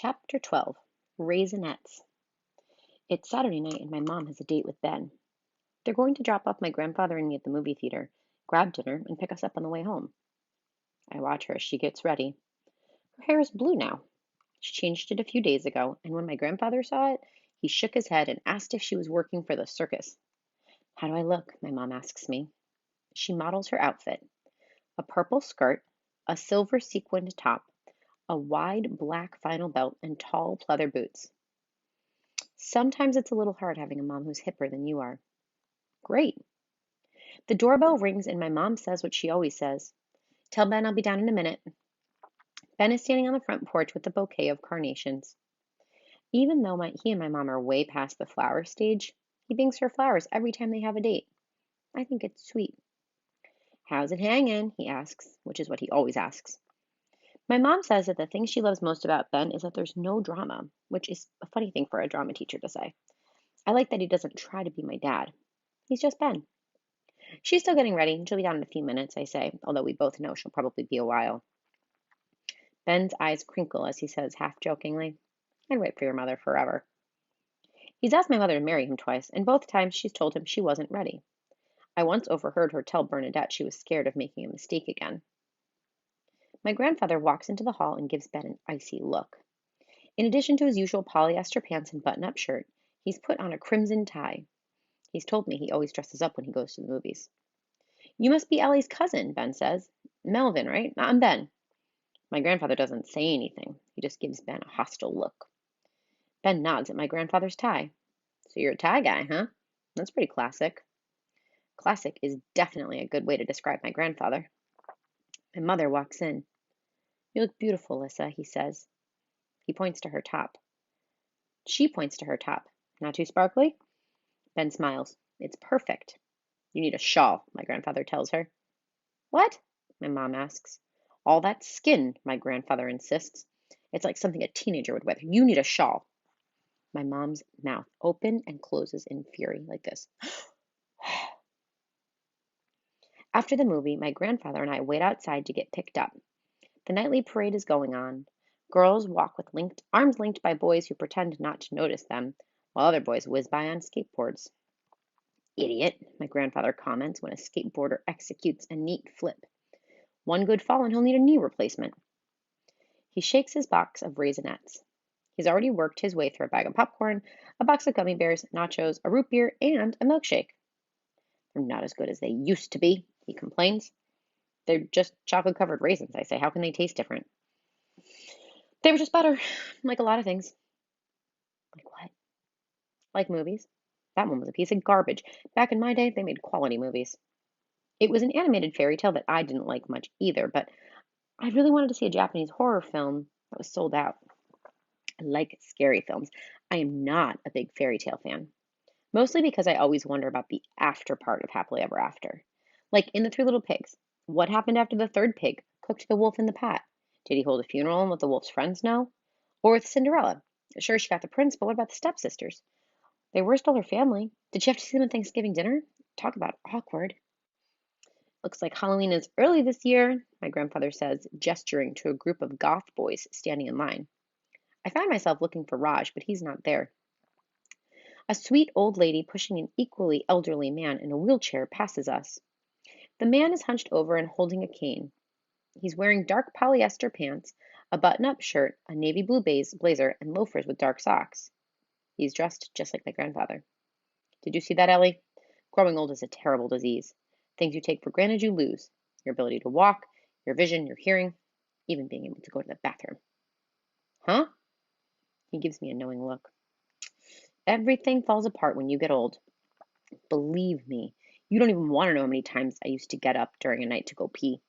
Chapter 12 Raisinets. It's Saturday night and my mom has a date with Ben. They're going to drop off my grandfather and me at the movie theater, grab dinner, and pick us up on the way home. I watch her as she gets ready. Her hair is blue now. She changed it a few days ago, and when my grandfather saw it, he shook his head and asked if she was working for the circus. How do I look? My mom asks me. She models her outfit: a purple skirt, a silver sequined top, a wide black final belt, and tall pleather boots. Sometimes it's a little hard having a mom who's hipper than you are. Great. The doorbell rings and my mom says what she always says. Tell Ben I'll be down in a minute. Ben is standing on the front porch with a bouquet of carnations. Even though he and my mom are way past the flower stage, he brings her flowers every time they have a date. I think it's sweet. How's it hanging? He asks, which is what he always asks. My mom says that the thing she loves most about Ben is that there's no drama, which is a funny thing for a drama teacher to say. I like that he doesn't try to be my dad. He's just Ben. She's still getting ready. She'll be down in a few minutes, I say, although we both know she'll probably be a while. Ben's eyes crinkle as he says, half jokingly, I'd wait for your mother forever. He's asked my mother to marry him twice, and both times she's told him she wasn't ready. I once overheard her tell Bernadette she was scared of making a mistake again. My grandfather walks into the hall and gives Ben an icy look. In addition to his usual polyester pants and button-up shirt, he's put on a crimson tie. He's told me he always dresses up when he goes to the movies. You must be Ellie's cousin, Ben says. Melvin, right? I'm Ben. My grandfather doesn't say anything. He just gives Ben a hostile look. Ben nods at my grandfather's tie. So you're a tie guy, huh? That's pretty classic. Classic is definitely a good way to describe my grandfather. My mother walks in. You look beautiful, Lissa, he says. He points to her top. She points to her top. Not too sparkly? Ben smiles. It's perfect. You need a shawl, my grandfather tells her. What? My mom asks. All that skin, my grandfather insists. It's like something a teenager would wear. You need a shawl. My mom's mouth opens and closes in fury, like this. After the movie, my grandfather and I wait outside to get picked up. The nightly parade is going on. Girls walk with arms linked by boys who pretend not to notice them, while other boys whiz by on skateboards. Idiot, my grandfather comments when a skateboarder executes a neat flip. One good fall and he'll need a knee replacement. He shakes his box of Raisinets. He's already worked his way through a bag of popcorn, a box of gummy bears, nachos, a root beer, and a milkshake. They're not as good as they used to be, he complains. They're just chocolate-covered raisins, I say. How can they taste different? They were just better, like a lot of things. Like what? Like movies. That one was a piece of garbage. Back in my day, they made quality movies. It was an animated fairy tale that I didn't like much either, but I really wanted to see a Japanese horror film that was sold out. I like scary films. I am not a big fairy tale fan, mostly because I always wonder about the after part of Happily Ever After. Like in The Three Little Pigs, what happened after the third pig cooked the wolf in the pot? Did he hold a funeral and let the wolf's friends know? Or with Cinderella? Sure, she got the prince, but what about the stepsisters? They were still her family. Did she have to see them at Thanksgiving dinner? Talk about awkward. Looks like Halloween is early this year, my grandfather says, gesturing to a group of goth boys standing in line. I find myself looking for Raj, but he's not there. A sweet old lady pushing an equally elderly man in a wheelchair passes us. The man is hunched over and holding a cane. He's wearing dark polyester pants, a button-up shirt, a navy blue blazer, and loafers with dark socks. He's dressed just like my grandfather. Did you see that, Ellie? Growing old is a terrible disease. Things you take for granted you lose. Your ability to walk, your vision, your hearing, even being able to go to the bathroom. Huh? He gives me a knowing look. Everything falls apart when you get old. Believe me, you don't even want to know how many times I used to get up during a night to go pee.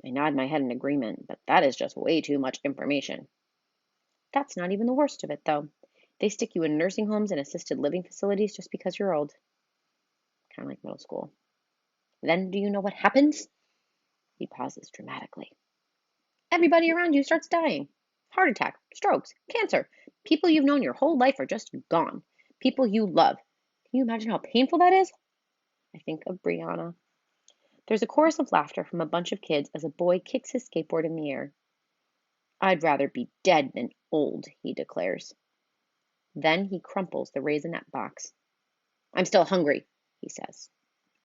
I nod my head in agreement, but that is just way too much information. That's not even the worst of it, though. They stick you in nursing homes and assisted living facilities just because you're old. Kind of like middle school. Then do you know what happens? He pauses dramatically. Everybody around you starts dying. Heart attack, strokes, cancer. People you've known your whole life are just gone. People you love. Can you imagine how painful that is? I think of Brianna. There's a chorus of laughter from a bunch of kids as a boy kicks his skateboard in the air. I'd rather be dead than old, he declares. Then he crumples the raisinette box. I'm still hungry, he says.